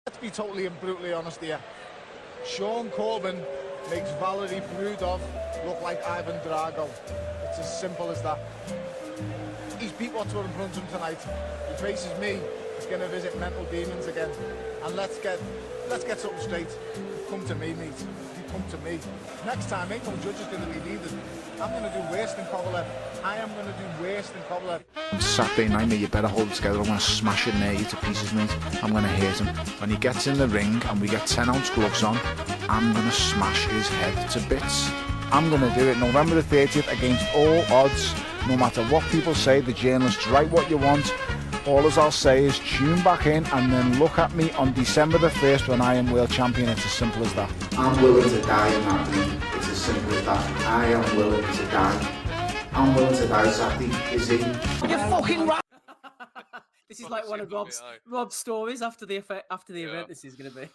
Let's be totally and brutally honest here. Sean Corbyn makes Valerie Brudov look like Ivan Drago. It's as simple as that. He's beat what's in front of him tonight. He faces me. He's going to visit mental demons again. And let's get something straight. Come to me, mate. You come to me. Next time, ain't no judge is going to be needed. I'm going to do worse than Kovalev. I am going to do worse than Kovalev. On Saturday night, mate, you better hold it together. I'm going to smash it near you to pieces, mate. I'm going to hit him. When he gets in the ring and we get 10-ounce gloves on, I'm going to smash his head to bits. I'm going to do it November the 30th against all odds. No matter what people say, the journalists write what you want. All as I'll say is tune back in and then look at me on December the 1st when I am world champion. It's as simple as that. I'm willing to die in that ring. It's as simple as that. I am willing to die. I'm willing to die, Zachary. Is he? You're fucking right. This is like one of Rob's stories after the event. This is going to be.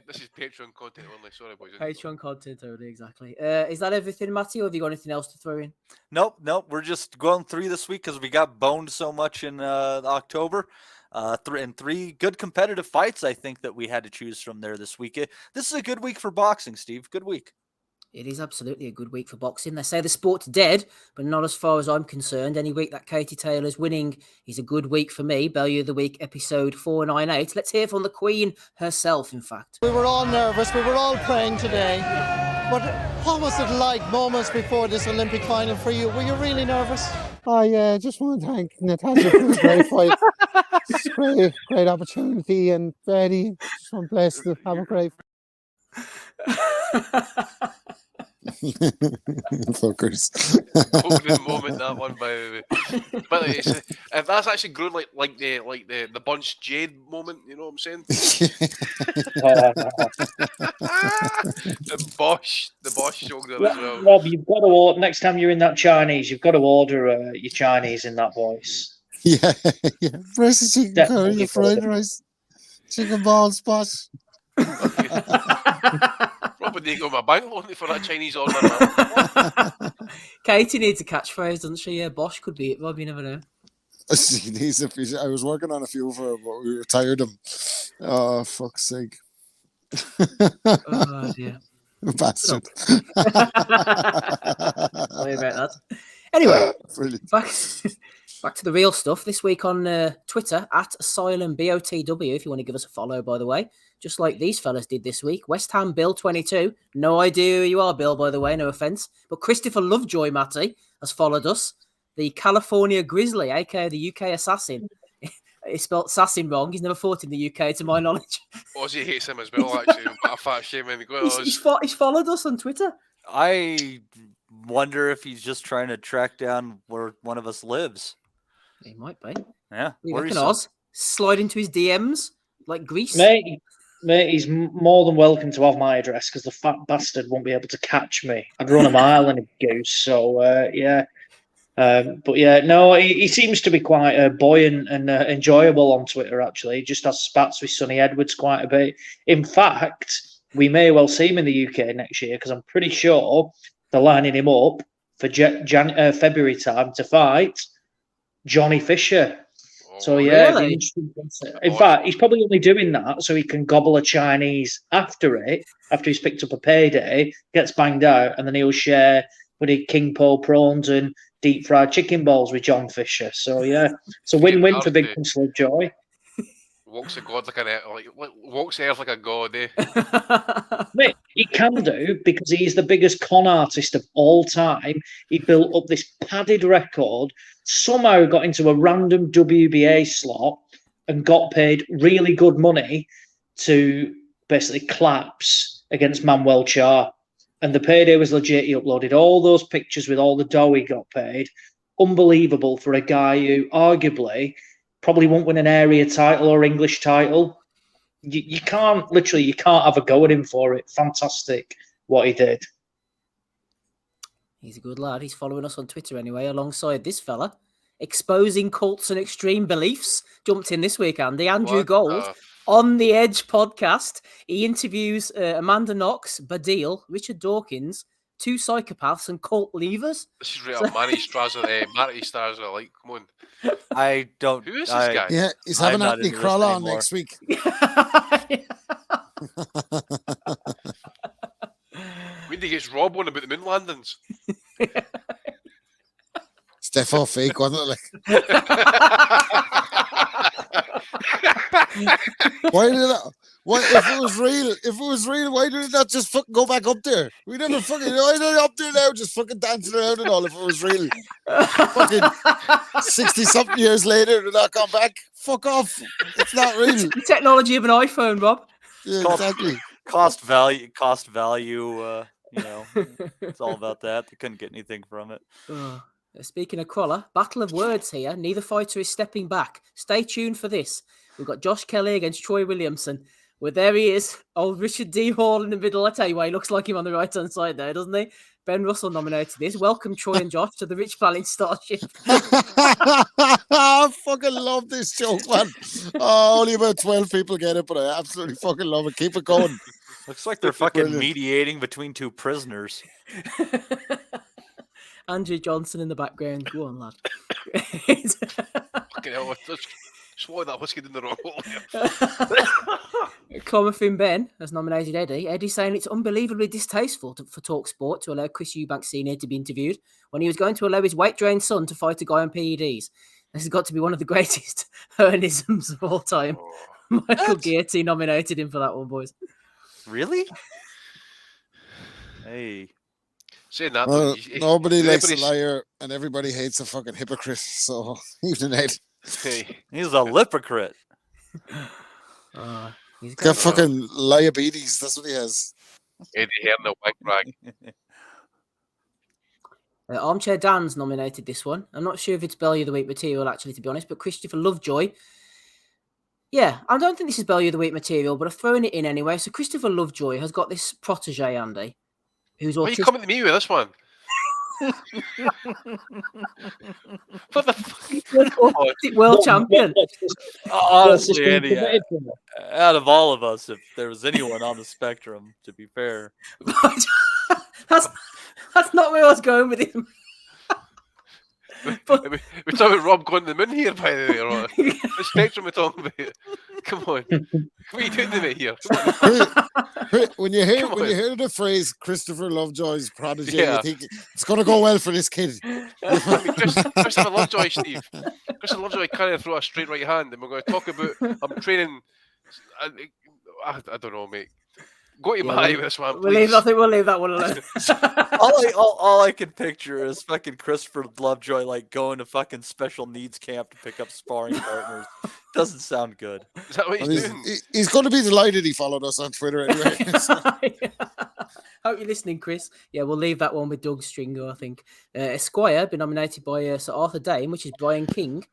this is Patreon content only. Sorry, boys. Patreon content only, exactly. Is that everything, Matty, or have you got anything else to throw in? Nope. We're just going through this week because we got boned so much in October. Three good competitive fights, I think, that we had to choose from there this week. This is a good week for boxing, Steve. Good week. It is absolutely a good week for boxing. They say the sport's dead, but not as far as I'm concerned. Any week that Katie Taylor's winning is a good week for me. Bellew of the Week, episode 498. Let's hear from the Queen herself, in fact. We were all nervous. We were all praying today. But what was it like moments before this Olympic final for you? Were you really nervous? I just want to thank Natasha for the great fight. It's a great opportunity, and Freddie, just one place to have a great Fuckers. Golden moment, that one, by the way. But if that's actually grown like the Bunch Jade moment, you know what I'm saying? the Bosch showed there as well. Rob, you've got to next time you're in that Chinese, you've got to order your Chinese in that voice. Yeah. Rice and chicken curry, your fried rice, chicken balls, Bosch. Probably need to go my bank loan for that Chinese order. Katie needs a catchphrase, doesn't she? Yeah, Bosch could be it, Rob. You never know. She needs a few. I was working on a few for her, but we retired them. Oh, fuck's sake. Oh, dear. Bastard. Sorry about that. Anyway, back to the real stuff. This week on Twitter, @Asylum BOTW, if you want to give us a follow, by the way. Just like these fellas did this week. West Ham Bill 22. No idea who you are, Bill, by the way, no offence. But Christopher Lovejoy, Matty, has followed us. The California Grizzly, aka the UK Assassin. He spelled assassin wrong. He's never fought in the UK, to my knowledge. Ozzy hates him as well, actually. But a fat shame in the He's followed us on Twitter. I wonder if he's just trying to track down where one of us lives. He might be. Yeah. You reckon Oz? Slide into his DMs like Grease? Mate, he's more than welcome to have my address because the fat bastard won't be able to catch me. I'd run a mile in a goose. So, yeah. But yeah, no, he seems to be quite buoyant and enjoyable on Twitter, actually. He just has spats with Sonny Edwards quite a bit. In fact, we may well see him in the UK next year because I'm pretty sure they're lining him up for February time to fight Johnny Fisher. So yeah, really? In fact, he's probably only doing that so he can gobble a Chinese after he's picked up a payday, gets banged out, and then he'll share king pole prawns and deep fried chicken balls with John Fisher. So yeah, it's a win-win for Big Prince Lovejoy. Walks a god walks the earth like a god, eh? Mate, he can do because he's the biggest con artist of all time. He built up this padded record, somehow got into a random WBA slot and got paid really good money to basically collapse against Manuel Char. And the payday was legit. He uploaded all those pictures with all the dough he got paid. Unbelievable for a guy who arguably probably won't win an area title or English title. You can't have a go at him for it. Fantastic what he did. He's a good lad. He's following us on Twitter anyway, alongside this fella. Exposing cults and extreme beliefs. Jumped in this week, Andy. Andrew Gold on the Edge podcast. He interviews Amanda Knox, Badil, Richard Dawkins, two psychopaths and cult leavers. This is real Matty Stars, like, come on. I don't. Who is this guy? Yeah, he's having Anthony Kroll on next week. is Rob on about the moon landings? Stefan fake, wasn't it? Why did that? Why, if it was real, why did it not just fucking go back up there? We never fucking. Why are they up there now, just fucking dancing around and all? If it was real, fucking 60-something years later, they're not gone back. Fuck off! It's not real. The technology of an iPhone, Rob. Yeah, exactly. Cost value. It's all about that. They couldn't get anything from it. Speaking of crawler, battle of words here. Neither fighter is stepping back. Stay tuned for this. We've got Josh Kelly against Troy Williamson. Well, there he is. Old Richard D. Hall in the middle. I tell you what, he looks like him on the right-hand side there, doesn't he? Ben Russell nominated this. Welcome, Troy and Josh, to the Rich Planning Starship. I fucking love this joke, man. Oh, only about 12 people get it, but I absolutely fucking love it. Keep it going. Looks like they're fucking mediating between two prisoners. Andrew Johnson in the background. Go on, lad. Fucking hell, swallow that whiskey in the wrong hole. Clomerfin Ben has nominated Eddie. Eddie saying it's unbelievably distasteful for TalkSport to allow Chris Eubanks Sr. to be interviewed when he was going to allow his weight-drained son to fight a guy on PEDs. This has got to be one of the greatest Hearnisms of all time. Michael Gearty nominated him for that one, boys. Really? Hey. Saying that, nobody likes a liar and everybody hates a fucking hypocrite. So, even Ed. Hey. He's a hypocrite. He's got fucking diabetes. That's what he has. Eddie Hearn, the wank rag. Armchair Dan's nominated this one. I'm not sure if it's Bellew of the Week material, actually, to be honest, but Christopher Lovejoy. Yeah, I don't think this is Bellew of the Week material, but I've thrown it in anyway. So Christopher Lovejoy has got this protege, Andy, who's Why are you coming to me with this one? What the fuck? World champion. Honestly, Andy, out of all of us, if there was anyone on the spectrum, to be fair. That's not where I was going with him. We're talking about Rob going to the moon here, by the way. Or the spectrum we're talking about. Come on. What are you doing to me here? When you hear the phrase Christopher Lovejoy's protege, you think it's going to go well for this kid. Christopher Lovejoy, Steve. Christopher Lovejoy can't throw a straight right hand, and we're going to talk about. I'm training. I don't know, mate. Go to my with this one, please. I think we'll leave that one alone. all I can picture is fucking Christopher Lovejoy like going to fucking special needs camp to pick up sparring partners. Doesn't sound good. Is that what he's doing? He's going to be delighted he followed us on Twitter anyway. Hope you're listening, Chris. Yeah, we'll leave that one with Doug Stringer, I think. Esquire, been nominated by Sir Arthur Dame, which is Brian King.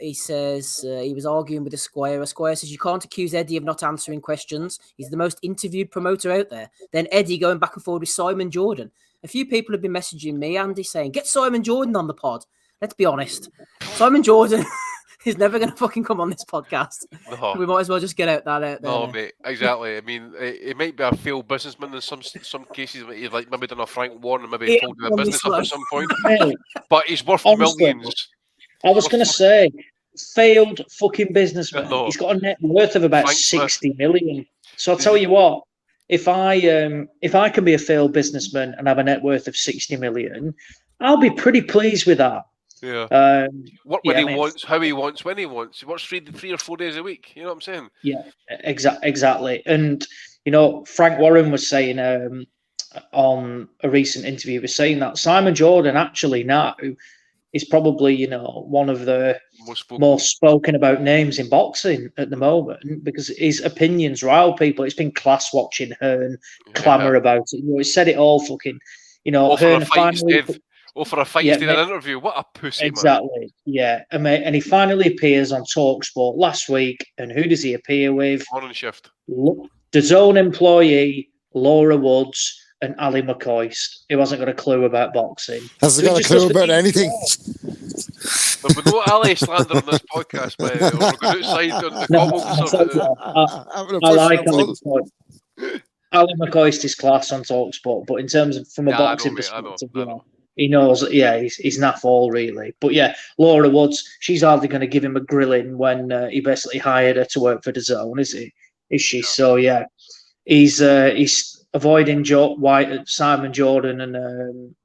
He says he was arguing with Esquire. Esquire says you can't accuse Eddie of not answering questions. He's the most interviewed promoter out there. Then Eddie going back and forth with Simon Jordan. A few people have been messaging me, Andy, saying, get Simon Jordan on the pod. Let's be honest. Simon Jordan is never going to fucking come on this podcast. No. We might as well just get out there. No, mate, exactly. I mean, it might be a failed businessman in some cases. He's like maybe done a Frank Warren and maybe folded a business up at some point. But he's worth millions. I was going to say, failed fucking businessman. No. He's got a net worth of about 60 million. So I'll tell you what, if I can be a failed businessman and have a net worth of 60 million, I'll be pretty pleased with that. Yeah. When he wants, how he wants, when he wants. He works 3 or 4 days a week. You know what I'm saying? Yeah, exactly. And, Frank Warren was saying on a recent interview, was saying that Simon Jordan actually now is probably, one of the most spoken about names in boxing at the moment because his opinions rile people. It's been class watching Hearn clamour about it. He said it all fucking, Hearn finally... for a fight, in an interview. What a pussy, exactly, man. Yeah. And he finally appears on TalkSport last week. And who does he appear with? Morning shift. The zone employee, Laura Woods, and Ali McCoist, who hasn't got a clue about boxing. Hasn't got a clue about anything. There'll be no Ali slander on this podcast, by the way. We're going outside on the cobbles. I like Ali McCoist. Ali McCoist is class on TalkSport, but in terms of from a boxing perspective, he knows, he's naff all really. But yeah, Laura Woods, she's hardly going to give him a grilling when he basically hired her to work for the zone, is she? Yeah. So yeah, he's avoiding Simon Jordan and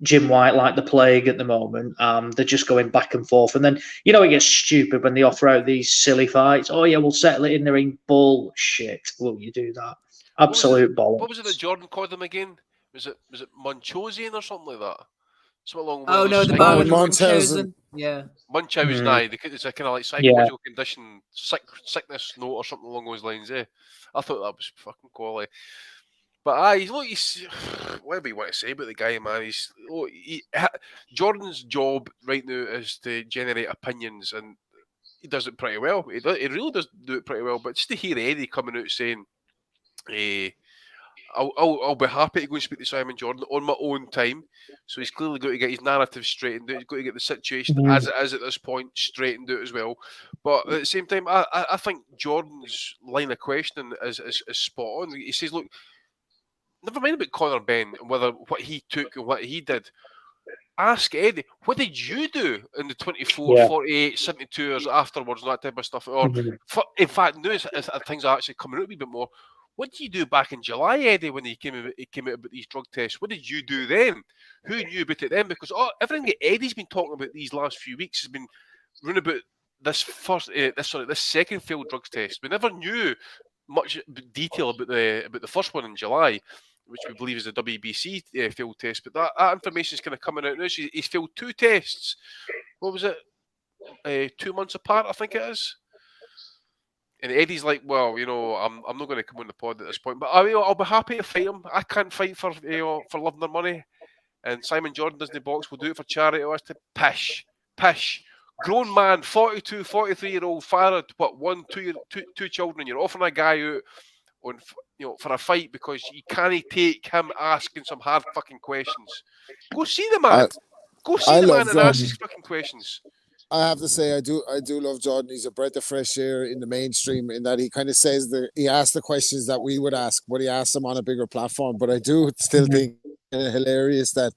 Jim White like the plague at the moment. They're just going back and forth. And then, it gets stupid when they offer out these silly fights. Oh, yeah, we'll settle it in the ring. Bullshit. Will you do that? Absolute bollocks. What was it that Jordan called him again? Was it Munchausen or something like that? Something along Oh, no, the Bowen Munchausen. Yeah. Munchausen, it's a kind of like psychological condition, sickness note or something along those lines, eh? I thought that was fucking quality. But he's whatever you want to say about the guy, man. Jordan's job right now is to generate opinions, and he does it pretty well. He really does do it pretty well. But just to hear Eddie coming out saying, I'll be happy to go and speak to Simon Jordan on my own time. So he's clearly got to get his narrative straightened out. He's got to get the situation as it is at this point straightened out as well. But at the same time, I think Jordan's line of questioning is spot on. He says, look, never mind about Conor Benn and what he took and what he did. Ask Eddie, what did you do in the 24, 48, 72 hours afterwards and that type of stuff? Or, in fact, now as things are actually coming out a wee bit more, what did you do back in July, Eddie, when he came out about these drug tests? What did you do then? Who knew about it then? Because everything that Eddie's been talking about these last few weeks has been running about this second failed drugs test. We never knew much detail about the first one in July, which we believe is the WBC failed test. But that information is kind of coming out now. So he's failed 2 tests. What was it? 2 months apart, I think it is. And Eddie's like, well, I'm not going to come on the pod at this point, but I'll be happy to fight him. I can't fight for love nor money. And Simon Jordan doesn't box. We'll do it for charity. Pish. Grown man, 42, 43-year-old father, two children, and you're offering a guy out on, for a fight because you can't take him asking some hard fucking questions. Go see the man. And ask his fucking questions. I have to say, I do love Jordan. He's a breath of fresh air in the mainstream in that he kind of says he asks the questions that we would ask, but he asks them on a bigger platform. But I do still think it's hilarious that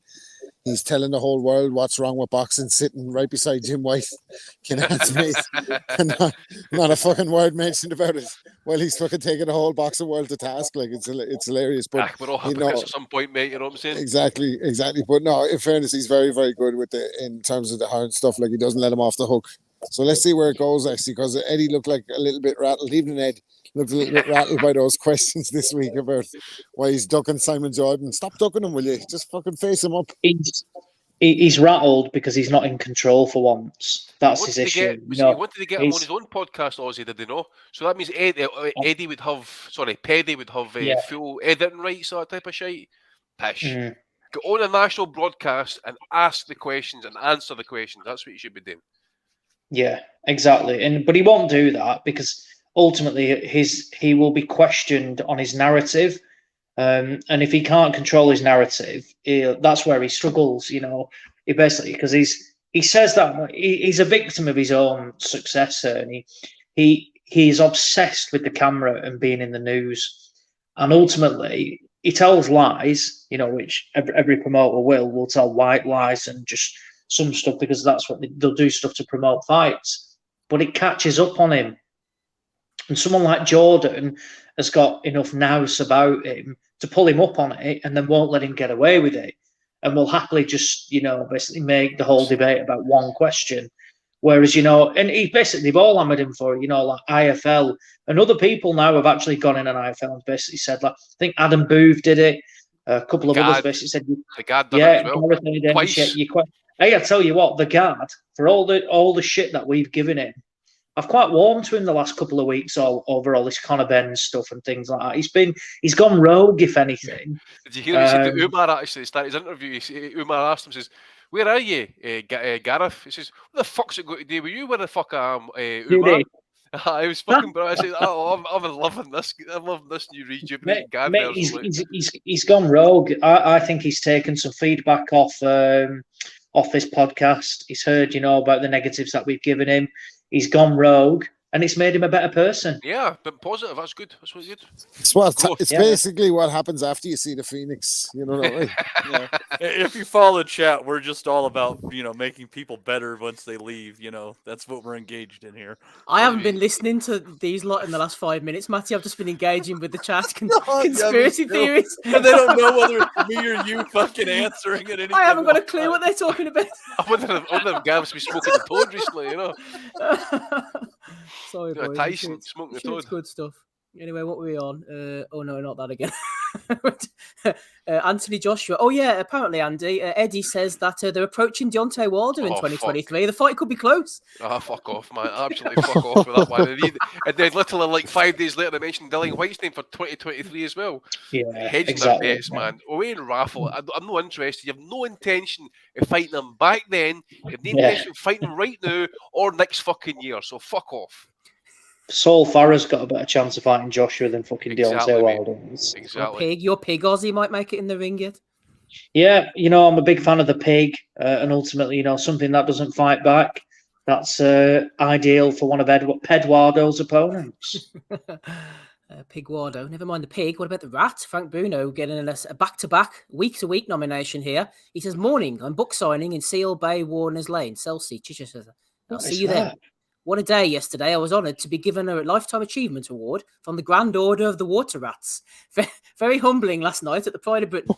he's telling the whole world what's wrong with boxing, sitting right beside Jim White, Kinahan's mate, and not a fucking word mentioned about it. Well, he's fucking taking the whole boxing world to task. Like it's hilarious. But we're all hypocrites at some point, mate. You know what I'm saying? Exactly. But no, in fairness, he's very, very good with in terms of the Hearn stuff. Like he doesn't let him off the hook. So let's see where it goes actually, because Eddie looked like a little bit rattled. Even Ed looked a little bit rattled by those questions this week about why he's ducking Simon Jordan. Stop ducking him, will you? Just fucking face him up. He's rattled because he's not in control for once. That's his issue. He wanted to get him on his own podcast, Ozzy, did they know? So that means Paddy would have full editing rights, that type of shit. Pish. Get on a national broadcast and ask the questions and answer the questions. That's what you should be doing. Yeah, exactly. But he won't do that because ultimately he will be questioned on his narrative. And if he can't control his narrative, that's where he struggles. He basically, because he says that he's a victim of his own success, and he's obsessed with the camera and being in the news, and ultimately he tells lies. Which every promoter will tell white lies and just some stuff because that's what they'll do, stuff to promote fights. But it catches up on him, and someone like Jordan has got enough nous about him to pull him up on it and then won't let him get away with it. And will happily just, basically make the whole debate about one question. Whereas, and they've all hammered him for it, like IFL. And other people now have actually gone in on IFL and basically said, like, I think Adam Booth did it. A couple of others basically said, the guard done it as well. Twice. Hey, I tell you what, the guard, for all the shit that we've given him, I've quite warmed to him the last couple of weeks over all this Conor Benn stuff and things like that. He's gone rogue, if anything. Did you hear he said to Umar actually started his interview? Umar asked him, says, "Where are you, Gareth?" He says, "What the fuck's it got to do with you? Where the fuck I am, Umar?" I was fucking bro. I said, I'm loving this. I'm loving this new rejuvenated Gareth. Mate, he's gone rogue. I think he's taken some feedback off this podcast. He's heard, about the negatives that we've given him. He's gone rogue, and it's made him a better person. Yeah, but positive. That's good. That's really good. It's basically what happens after you see the Phoenix. You know that way. Yeah. If you follow the chat, we're just all about making people better once they leave. That's what we're engaged in here. I haven't been listening to these lot in the last 5 minutes, Matty. I've just been engaging with the chat conspiracy theories. And they don't know whether it's me or you fucking answering it. I haven't got a clue what they're talking about. I wonder if Gav's been smoking the toad recently, Sorry, boys. Tyson smoking the toad. It's good stuff. Anyway, what were we on? Oh no, not that again. Anthony Joshua. Oh yeah, apparently Andy. Eddie says that they're approaching Deontay Wilder in 2023. The fight could be close. Fuck off, man! Absolutely fuck off with that one. And then literally like 5 days later, they mentioned Dillian White's name for 2023 as well. Yeah, hedging exactly. their bets, man. Owain Raffle. I'm not interested. You have no intention of fighting him back then. You have no intention of fighting him right now or next fucking year. So fuck off. Saul Farah's got a better chance of fighting Joshua than fucking Deontay Wilder. Exactly. Your pig Aussie might make it in the ring yet. Yeah, I'm a big fan of the pig, and ultimately, something that doesn't fight back. That's ideal for one of Pedwardo's opponents. Pigwardo. Never mind the pig. What about the rat? Frank Bruno getting a back-to-back, week-to-week nomination here. He says, "Morning. I'm book signing in Seal Bay, Warners Lane, Chelsea, Chichester. I'll see you there." What a day yesterday. I was honoured to be given a Lifetime Achievement Award from the Grand Order of the Water Rats. Very humbling last night at the Pride of Britain.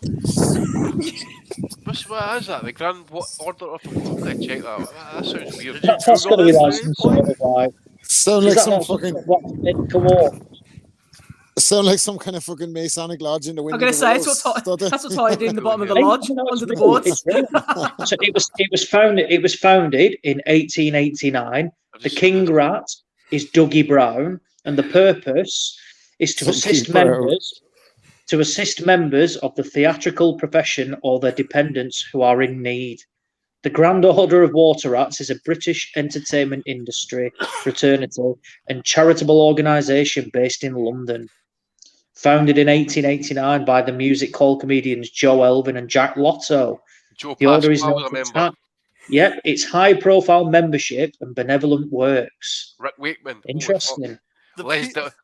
What is that? The Grand Order of the Water? Check that. That sounds weird. That's got to be like some sort of like... Sound like some fucking... Sound like some kind of fucking Masonic lodge in the window. I'm going to say that's what's hiding in the bottom of the lodge under the boards. So it was founded in 1889. The King Rat is Dougie Brown, and the purpose is to assist members of the theatrical profession or their dependents who are in need. The Grand Order of Water Rats is a British entertainment industry, fraternity, and charitable organisation based in London. Founded in 1889 by the music hall comedians Joe Elvin and Jack Lotto. The order is known for it's high-profile membership and benevolent works. Rick Wakeman. Interesting.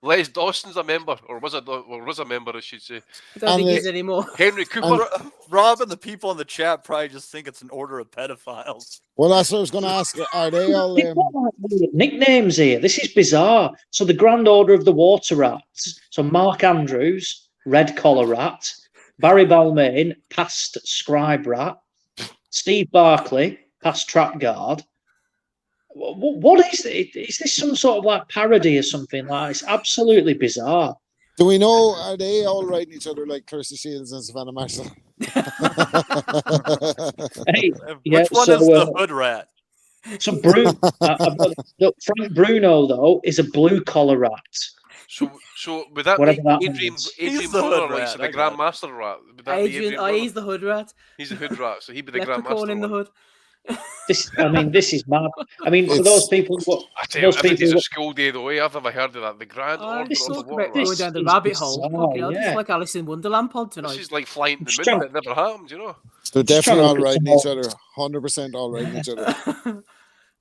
Les Dawson's a member, or was a member, I should say. I don't think he's anymore. Henry Cooper. Rob and the people in the chat probably just think it's an order of pedophiles. Well, that's what I was going to ask. Are they all... nicknames here. This is bizarre. So the Grand Order of the Water Rats. So Mark Andrews, Red Collar Rat. Barry Balmain, past Scribe Rat. Steve Barclay, past Trap Guard. What is it? Is this some sort of like parody or something? Like, it's absolutely bizarre. Do we know, are they all writing each other like Kirsty Shields and Savannah Marshall? Hey, which one is the hood rat? So Frank Bruno, though, is a blue collar rat. So would that Whatever be Adrian Broner, like the Grandmaster rat? He's the hood rat. He's the hood rat, so he'd be the Grandmaster in the hood. This is mad. I mean, for those people, it's a school day though. I've never heard of that. The Grand Order of the Water Rats. Going down the rabbit hole. This is like Alice in Wonderland pod tonight. This is like flying to the moon. It never happened, They're definitely all writing each other. 100% all writing each other.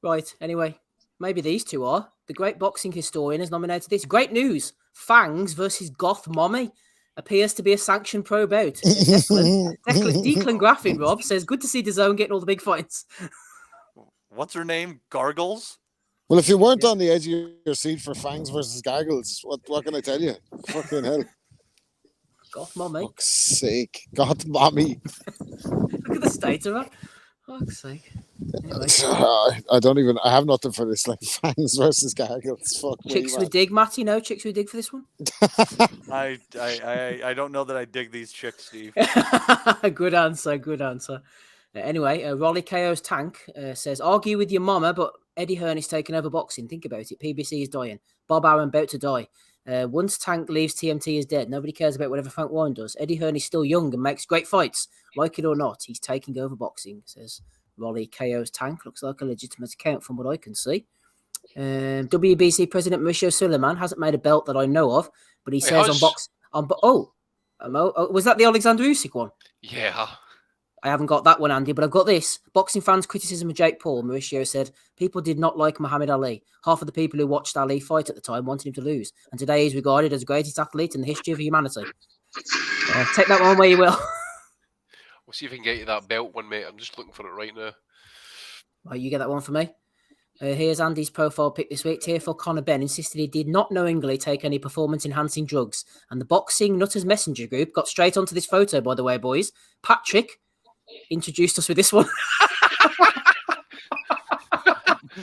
Right. Anyway, maybe these two are. The great boxing historian has nominated this. Great news. Fangs versus Goth Mommy appears to be a sanctioned pro bout. Declan Graffin, Rob, says, good to see DAZN getting all the big fights. What's her name? Gargles? Well, if you weren't on the edge of your seat for Fangs versus Gargles, what can I tell you? Fucking hell. Goth Mommy. Fuck's sake. Goth Mommy. Look at the state of her. Fuck's sake. Anyway. I have nothing for this, like Fangs versus Gargles. Fuck Chicks we dig, Matty? No chicks we dig for this one? I don't know that I dig these chicks, Steve. Good answer. Anyway, Rolly KO's Tank says, argue with your mama, but Eddie Hearn is taking over boxing. Think about it. PBC is dying. Bob Arum about to die. Once Tank leaves, TMT is dead. Nobody cares about whatever Frank Warren does. Eddie Hearn is still young and makes great fights. Like it or not, he's taking over boxing, says Rolly KO's Tank. Looks like a legitimate account from what I can see. WBC President Mauricio Suleiman hasn't made a belt that I know of, but he says was that the Alexander Usyk one? Yeah. I haven't got that one, Andy, but I've got this. Boxing fans' criticism of Jake Paul. Mauricio said, people did not like Muhammad Ali. Half of the people who watched Ali fight at the time wanted him to lose. And today he's regarded as the greatest athlete in the history of humanity. Take that one where you will. We'll see if we can get you that belt one, mate. I'm just looking for it right now. Right, you get that one for me. Here's Andy's profile pic this week. Tearful Conor Benn insisted he did not knowingly take any performance-enhancing drugs. And the Boxing Nutters Messenger group got straight onto this photo, by the way, boys. Patrick introduced us with this one.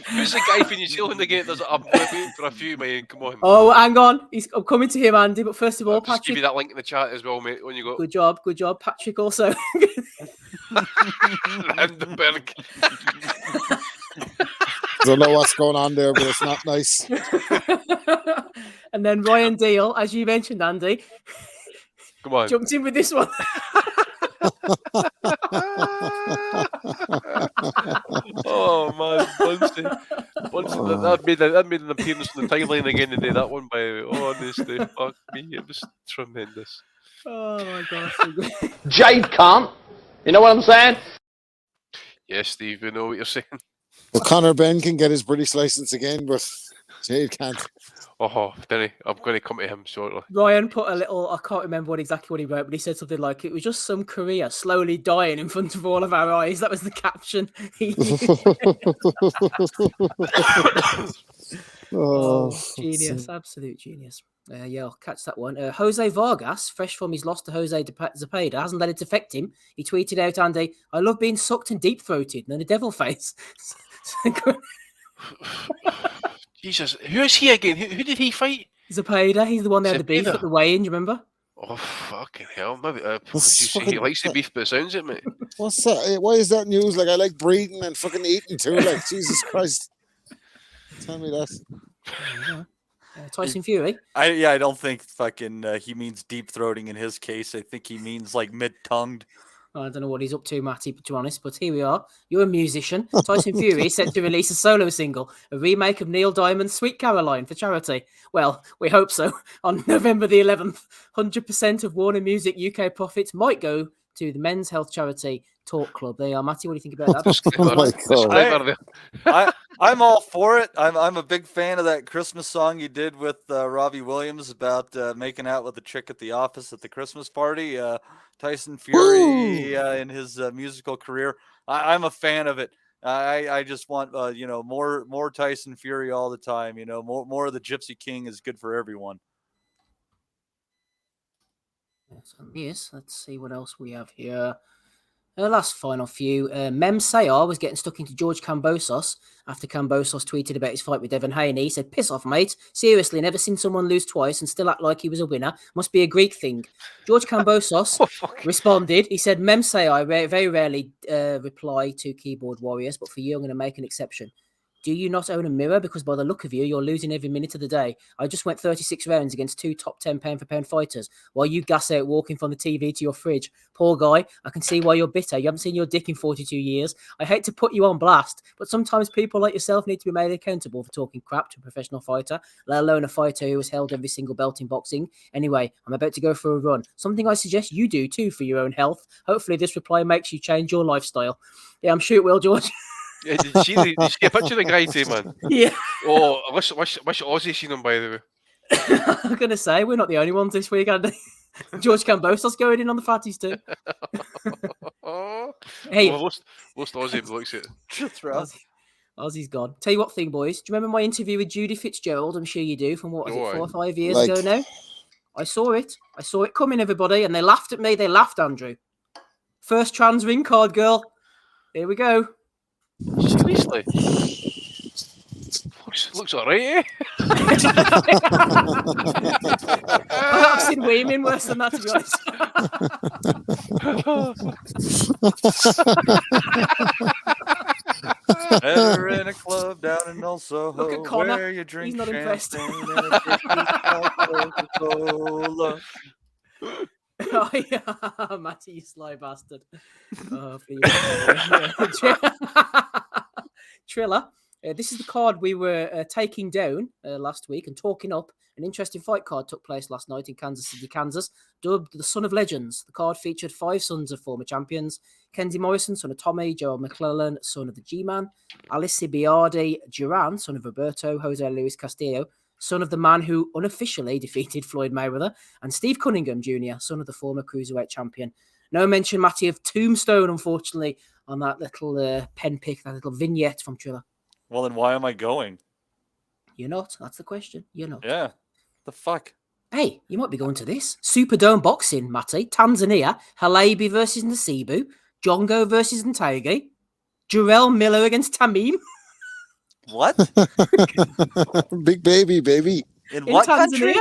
Who's the guy from New Zealand again? I'm waiting for a few, man. Come on. Oh, hang on. I'm coming to him, Andy. But first of all, I'll just Patrick. give you that link in the chat as well, mate. When you go. Good job. Patrick also. Landenberg. Don't know what's going on there, but it's not nice. And then Ryan Deal, as you mentioned, Andy. Come on. Jumped in with this one. Oh man, Bunsen, that made an appearance on the timeline again today. That one, by honestly, fuck me, it was tremendous. Oh my gosh, Jade can't. You know what I'm saying? Yes, Steve, you know what you're saying. Well, Conor Benn can get his British license again, but Jade can't. Oh, Denny, I'm going to come to him shortly. Ryan put a little, I can't remember exactly what he wrote, but he said something like, it was just some career slowly dying in front of all of our eyes. That was the caption. Genius, absolute genius. Yeah, I'll catch that one. Jose Vargas, fresh from his loss to Jose Zepeda, hasn't let it affect him. He tweeted out, Andy, I love being sucked and deep-throated, and then a devil face. Jesus, who is he again? Who did he fight? Zepeda. He's the one that had the beef at the weigh-in, do you remember? Oh, fucking hell. Maybe he likes the beef, but it sounds it, mate. What's that? Why is that news? Like, I like breathing and fucking eating too. Like, Jesus Christ. Tell me that. Tyson Fury. I don't think fucking he means deep throating in his case. I think he means like mid-tongued. I don't know what he's up to, Matty, to be honest, but here we are. You're a musician. Tyson Fury is set to release a solo single, a remake of Neil Diamond's Sweet Caroline for charity. Well, we hope so. On November the 11th, 100% of Warner Music UK profits might go to the men's health charity Talk Club. There you are, Matty. What do you think about that? I'm all for it. I'm a big fan of that Christmas song you did with Robbie Williams about making out with a chick at the office at the Christmas party. Tyson Fury in his musical career. I'm a fan of it. I just want more Tyson Fury all the time. More of the Gypsy King is good for everyone. Yes, let's see what else we have here. Last final few. Mem Sayar was getting stuck into George Kambosos after Kambosos tweeted about his fight with Devin Haney. He said, piss off, mate. Seriously, never seen someone lose twice and still act like he was a winner. Must be a Greek thing. George Kambosos responded. He said, Mem Sayar very rarely reply to keyboard warriors, but for you, I'm going to make an exception. Do you not own a mirror? Because by the look of you, you're losing every minute of the day. I just went 36 rounds against 2 top 10 pound-for-pound fighters while you gas out walking from the TV to your fridge. Poor guy, I can see why you're bitter. You haven't seen your dick in 42 years. I hate to put you on blast, but sometimes people like yourself need to be made accountable for talking crap to a professional fighter, let alone a fighter who has held every single belt in boxing. Anyway, I'm about to go for a run. Something I suggest you do too for your own health. Hopefully this reply makes you change your lifestyle. Yeah, I'm sure it will, George. Yeah, did you see a picture of the guy too, man? Yeah. Oh, I wish Ozzy seen him, by the way. I'm going to say, we're not the only ones this week, Andy. George Kambosos going in on the fatties too. Hey, well, most Aussie blokes it. Ozzy's gone. Tell you what thing, boys. Do you remember my interview with Judy Fitzgerald? I'm sure you do. From what was it, 4 or 5 years ago now? I saw it. I saw it coming, everybody, and they laughed at me. They laughed, Andrew. First trans ring card girl. Here we go. Seriously? Looks alright, eh? I've seen women worse than that, to be honest. Ever in a club down in Old Soho, Look at Connor. where you drink He's not impressed. Oh, yeah. Matty, you sly bastard. Oh, for you. Triller. This is the card we were taking down last week and talking up. An interesting fight card took place last night in Kansas City, Kansas, dubbed the Son of Legends. The card featured 5 sons of former champions: Kenzie Morrison, son of Tommy; Joel McClellan, son of the G-Man; Alcibiade Duran, son of Roberto; Jose Luis Castillo, son of the man who unofficially defeated Floyd Mayweather; and Steve Cunningham Jr., son of the former cruiserweight champion. No mention, Matty, of Tombstone, unfortunately, on that little pen pick, that little vignette from Triller. Well, then why am I going? You're not. That's the question. You're not. Yeah. The fuck? Hey, you might be going to this. Superdome boxing, Matty. Tanzania. Halabi versus Nasibu. Jongo versus Ntagi. Jarrell Miller against Tamim. What? Big baby. In what Tanzania? country?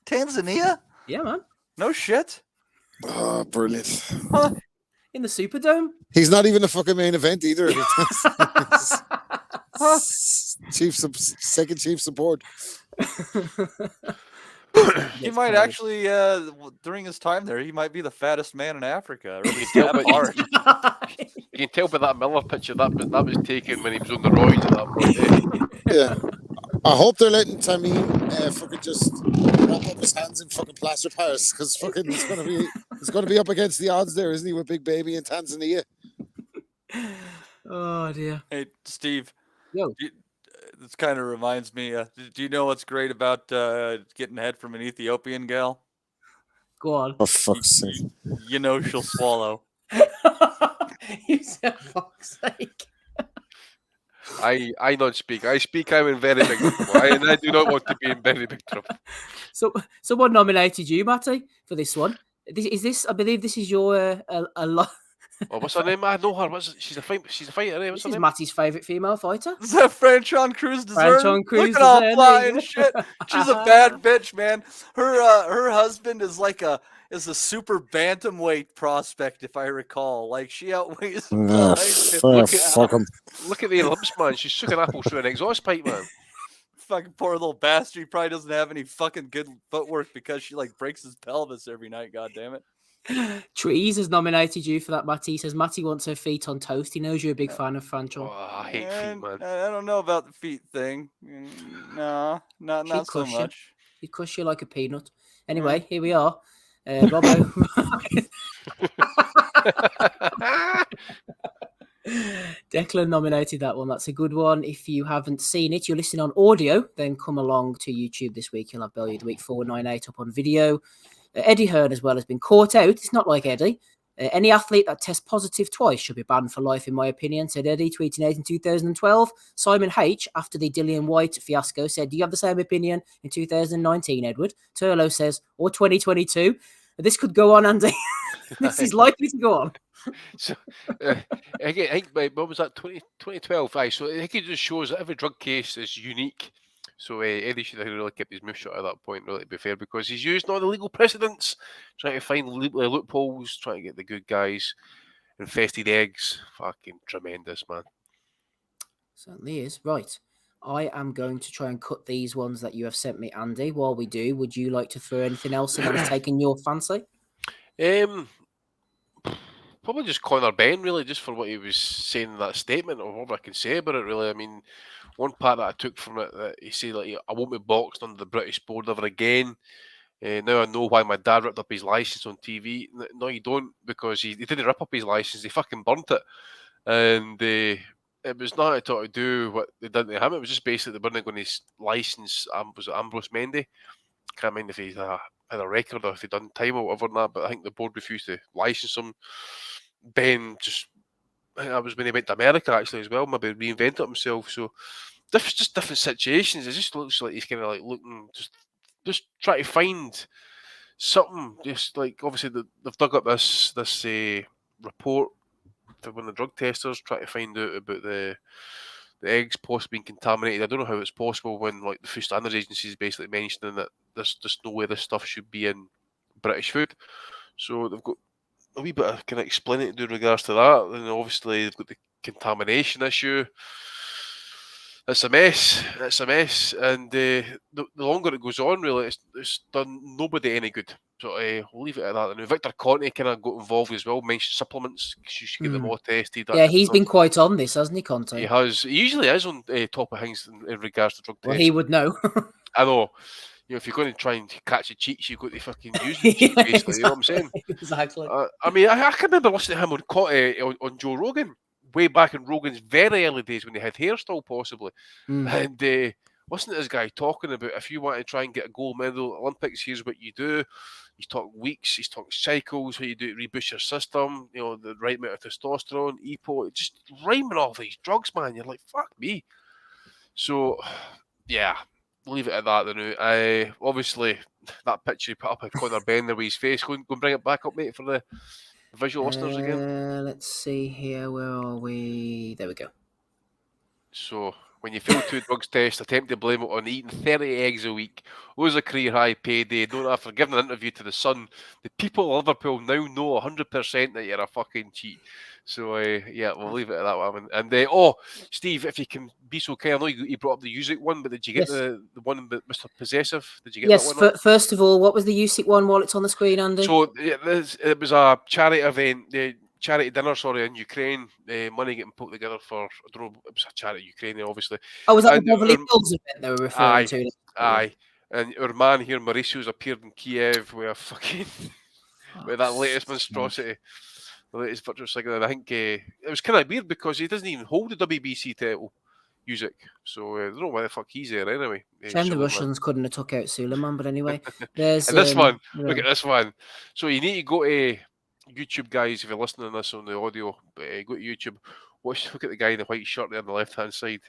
Tanzania? Yeah, man. No shit. Oh, brilliant. Huh. In the Superdome. He's not even a fucking main event either. Huh? Second chief support. He might actually, during his time there, he might be the fattest man in Africa. Really You can tell by that Miller picture that was taken when he was on the roids at that point. Yeah. I hope they're letting Tamim fucking just wrap up his hands in fucking plaster Paris, because fucking he's gonna be up against the odds there, isn't he, with Big Baby in Tanzania? Oh dear. Hey, Steve. Yo. This kind of reminds me. Do you know what's great about getting head from an Ethiopian gal? Go on. For fuck's sake. You know she'll swallow. You said fuck's sake. I not speak. I speak. I'm in very big trouble. And I do not want to be in very big trouble. So, someone nominated you, Matty, for this one. I believe this is your a lot. Oh, what's her name? I know her. She's a fighter. Eh? What's This her is name? Matty's favourite female fighter. Is that Franchon Cruz dessert? Franchon Cruz Look at all dessert, fly there you and go. shit. She's a bad bitch, man. Her husband is a super bantamweight prospect, if I recall. Like, she outweighs him. Fuck him. Look at the lumps, man. She's sucking apples through an exhaust pipe, man. Fucking poor little bastard. He probably doesn't have any fucking good footwork because she breaks his pelvis every night. God damn it. Trees has nominated you for that, Matty. He says Matty wants her feet on toast. He knows you're a big fan of Franchon. Oh, I hate feet, man. I don't know about the feet thing. No, not so much. He'd crush you like a peanut. Anyway, here we are. Robbo. Declan nominated that one. That's a good one. If you haven't seen it, you're listening on audio, then come along to YouTube this week. You'll have Bellew the Week 498 up on video. Eddie Hearn as well has been caught out. It's not like Eddie. Any athlete that tests positive twice should be banned for life, in my opinion, said Eddie, tweeting out in 2012. Simon H., after the Dillian White fiasco, said, do you have the same opinion in 2019, Edward? Turlo says, or 2022. This could go on, Andy. This is likely to go on. So, I think, what was that, 2012? Aye, so I think it just shows that every drug case is unique. So Eddie should have really kept his mouth shut at that point, really, to be fair, because he's used all the legal precedents, trying to find loopholes, trying to get the good guys, infested eggs. Fucking tremendous, man. Certainly is. Right. I am going to try and cut these ones that you have sent me, Andy. While we do, would you like to throw anything else in that has taken your fancy? Probably just Conor Ben, really, just for what he was saying in that statement, or what I can say about it, really. I mean, one part that I took from it, that he said, I won't be boxed under the British board ever again. Now I know why my dad ripped up his license on TV. No, you don't, because he didn't rip up his license, he fucking burnt it. And it was nothing at all to do what they did to him. It was just basically burning on his license. Was it Ambrose Mendy? Can't mind if he had a record or if he'd done time or whatever, and that, but I think the board refused to license him. Ben just, I think that was when he went to America actually as well, maybe reinvented himself. So just different situations. It just looks like he's kind of looking, just trying to find something. Just obviously they've dug up this report for one of the drug testers, trying to find out about the eggs possibly being contaminated. I don't know how it's possible when the Food Standards Agency is basically mentioning that there's just no way this stuff should be in British food. So they've got a wee bit of kind of explaining to do in regards to that. And obviously they've got the contamination issue. It's a mess. And the longer it goes on, really, it's done nobody any good. So we'll leave it at that. Now, Victor Conte kind of got involved as well, mentioned supplements, 'cause you should get them all tested. Yeah, he's been quite on this, hasn't he, Conte? He has. He usually is on top of things in regards to drug Well, tests. he would know. I know. You know, if you're going to try and catch the cheats, you've got to fucking use the cheat, basically. Exactly. You know what I'm saying? Exactly. I mean, I can remember listening to him on Joe Rogan, way back in Rogan's very early days when they had hair still, possibly. And listening to this guy talking about if you want to try and get a gold medal at Olympics, here's what you do. He's talking weeks, he's talking cycles, what you do to reboost your system, you know, the right amount of testosterone, EPO, just rhyming all these drugs, man. You're like, fuck me. So, yeah, we'll leave it at that then. Obviously, that picture you put up of Conor Ben there with his face, go and bring it back up, mate, for the visual listeners again. Let's see here. Where are we? There we go. So, when you fail 2 drugs tests, attempt to blame it on eating 30 eggs a week. Lose a career high payday. Don't after giving an interview to The Sun. The people of Liverpool now know 100% that you're a fucking cheat. So, yeah, we'll leave it at that one. And, Steve, if you can be so kind, I know you brought up the Usyk one, but did you get the one with Mr. Possessive? Did you get that one? Yes, first of all, what was the Usyk one while it's on the screen, Andy? So, it was a charity event, charity dinner, in Ukraine. Money getting put together for, I don't know, it was a charity Ukraine, obviously. Oh, was that the Beverly Hills event they were referring to? Aye. And our man here, Mauricio's appeared in Kiev with a fucking, with that latest monstrosity. The latest virtual signal. And I think it was kind of weird because he doesn't even hold the WBC title, Usyk. So I don't know why the fuck he's there anyway. Shame the Russians couldn't have took out Suleiman, but anyway. There's and this one, look at this one. So you need to go to YouTube, guys, if you're listening to this on the audio, go to YouTube, look at the guy in the white shirt there on the left-hand side.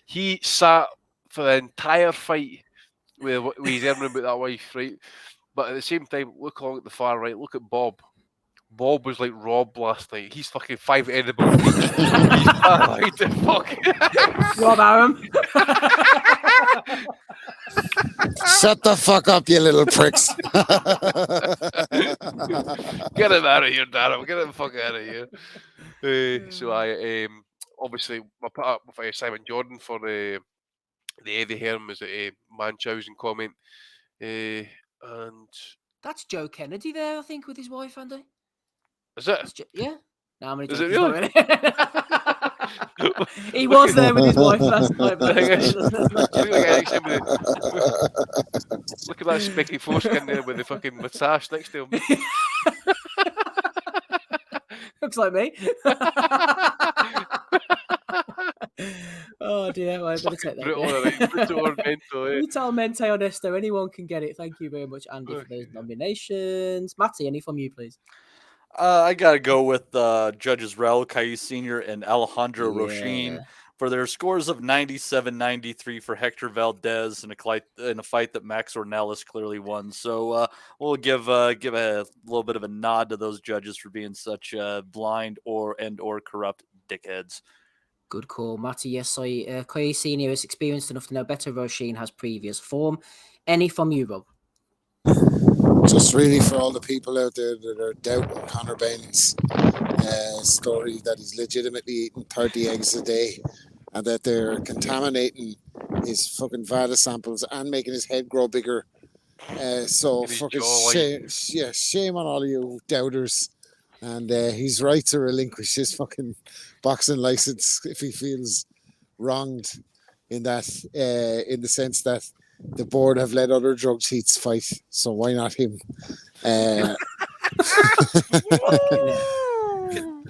He sat for the entire fight with his arm about that wife, right? But at the same time, look along at the far right, look at Bob. Bob was like Rob last night. He's fucking 5 edibles. He's like the fuck. Rob Aram. Shut the fuck up, you little pricks. Get him out of here, Darren. Get him the fuck out of here. So I obviously I put up with Simon Jordan for the Eddie Hearn was a Munchausen comment. And that's Joe Kennedy there, I think, with his wife, Andy. Is it? Yeah. No, how many is it really? He was there with his wife last night. Look at that specky foreskin there with the fucking moustache next to him. Looks like me. Oh dear, well, I'm going to take that. Vital Mente Honesto, anyone can get it. Thank you very much, Andy, for those nominations. Matty, any from you, please? I got to go with Judges Raul Caiz Sr. and Alejandro Rochin for their scores of 97-93 for Hector Valdez in a fight that Max Ornelas clearly won. So we'll give a little bit of a nod to those judges for being such blind or corrupt dickheads. Good call, Matty. Yes, Caiz Sr. is experienced enough to know better. Rochin has previous form. Any from you, Rob? Just really for all the people out there that are doubting Conor Ben's story that he's legitimately eating 30 eggs a day and that they're contaminating his fucking VADA samples and making his head grow bigger. So fucking shame on all of you doubters. And he's right to relinquish his fucking boxing license if he feels wronged in that, in the sense that the board have let other drug cheats fight, so why not him?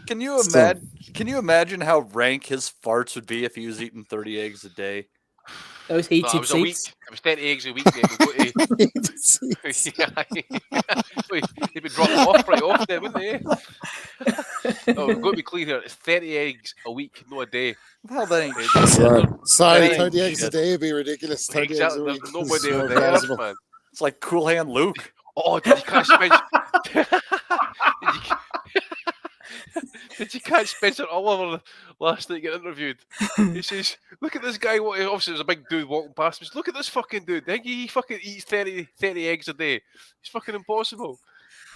Can you imagine how rank his farts would be if he was eating 30 eggs a day? Those heated it was seats. It was 30 eggs a week, mate. He'd be dropped off right off then, wouldn't he? No, we've got to be clear here. It's 30 eggs a week, not a day. Well, that ain't Sorry, 30 eggs a day would be ridiculous. 30 eggs a week. There's nobody on the earth, man. It's like Cool Hand Luke. Oh, did you catch Spencer? Did you catch Spencer Oliver last night getting interviewed? He says, look at this guy. Obviously, there's a big dude walking past me. He says, look at this fucking dude. I think he fucking eats 30 eggs a day. It's fucking impossible.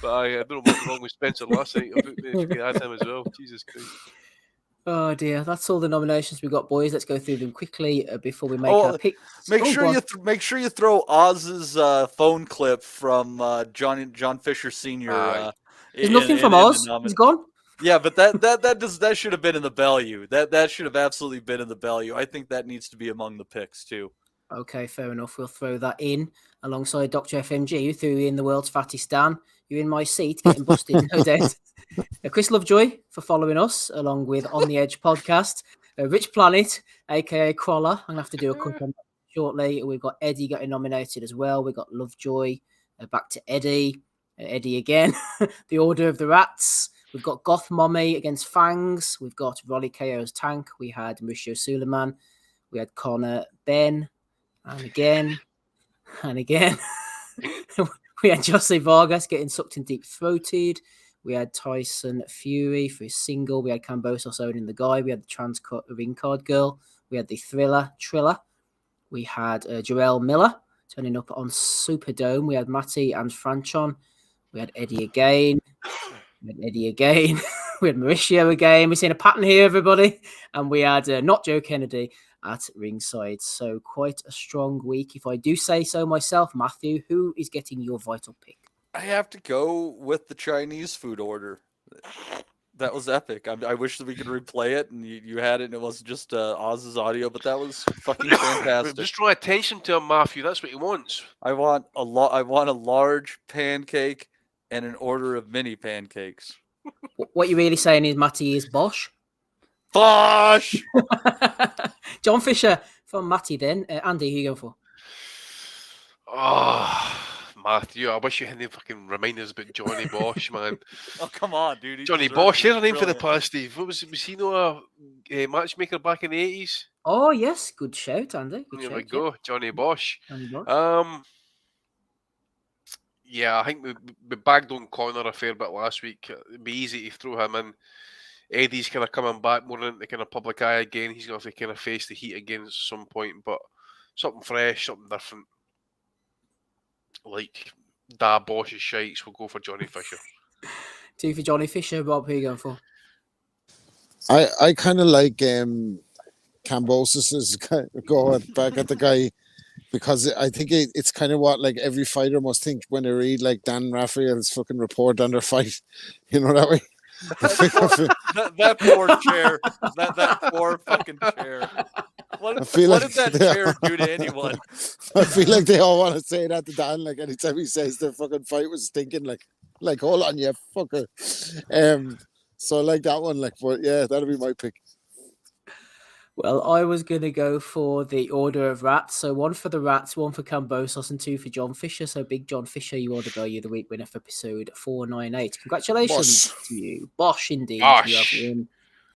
But I don't know what's wrong with Spencer last night. I had him as well. Jesus Christ. Oh dear, that's all the nominations we got, boys. Let's go through them quickly before we make our picks. Make sure you throw Oz's phone clip from John Fisher Sr. There's nothing from Oz. He's gone. Yeah, but that should have been in the Bellew. That should have absolutely been in the Bellew. I think that needs to be among the picks too. Okay, fair enough. We'll throw that in alongside Dr. FMG, who threw in the world's fattest Dan. You're in my seat, getting busted, no doubt. Chris Lovejoy for following us, along with On the Edge podcast. Rich Planet, aka Crawler. I'm gonna have to do a quick one shortly. We've got Eddie getting nominated as well. We've got Lovejoy. Back to Eddie. Eddie again. The Order of the Rats. We've got Goth Mommy against Fangs. We've got Rolly KO's Tank. We had Mauricio Suleiman. We had Connor Ben. And again. And again. We had Jose Vargas getting sucked in deep throated. We had Tyson Fury for his single. We had Cambosos owning the guy. We had the trans ring card girl. We had the Triller. We had Jarell Miller turning up on Superdome. We had Matty and Franchon. We had Eddie again. We had Mauricio again. We're seeing a pattern here, everybody. And we had Not Joe Kennedy at ringside. So quite a strong week, if I do say so myself. Matthew, who is getting your vital pick? I have to go with the Chinese food order. That was epic. I wish that we could replay it and you had it and it wasn't just Oz's audio, but that was fucking fantastic. Just draw attention to him, Matthew. That's what he wants. I want a large pancake and an order of mini pancakes. What you're really saying is Matty is Bosch? Bosch! John Fisher from Matty then. Andy, who you going for? Oh, Matthew, I wish you hadn't fucking remind us about Johnny Bosch, man. Oh, come on, dude. Johnny Bosch, here's a name for the past, Steve. What was he no a matchmaker back in the 80s? Oh, yes. Good shout, Andy. There we go. Johnny Bosch. Yeah, I think we bagged on Connor a fair bit last week. It'd be easy to throw him in. Eddie's kind of coming back more into the kind of public eye again. He's going to have to kind of face the heat again at some point, but something fresh, something different. Like Da Bosch's shites, we'll go for Johnny Fisher. 2 for Johnny Fisher. Rob, who are you going for? I kind of like Cambosis' going back at the guy because I think it's kind of what like every fighter must think when they read like Dan Raphael's fucking report on their fight. You know that way? that poor chair. That poor fucking chair. What did that chair do to anyone? I feel like they all want to say that to Dan. Like anytime he says the fucking fight was stinking, like hold on, you fucker. So I like that one. Like, but yeah, that'll be my pick. Well, I was going to go for the Order of Rats. So 1 for the Rats, 1 for Cambosos, and 2 for John Fisher. So big John Fisher, you are the guy of the week winner for episode 498. Congratulations to you. Bosch, indeed. Bosch. You have won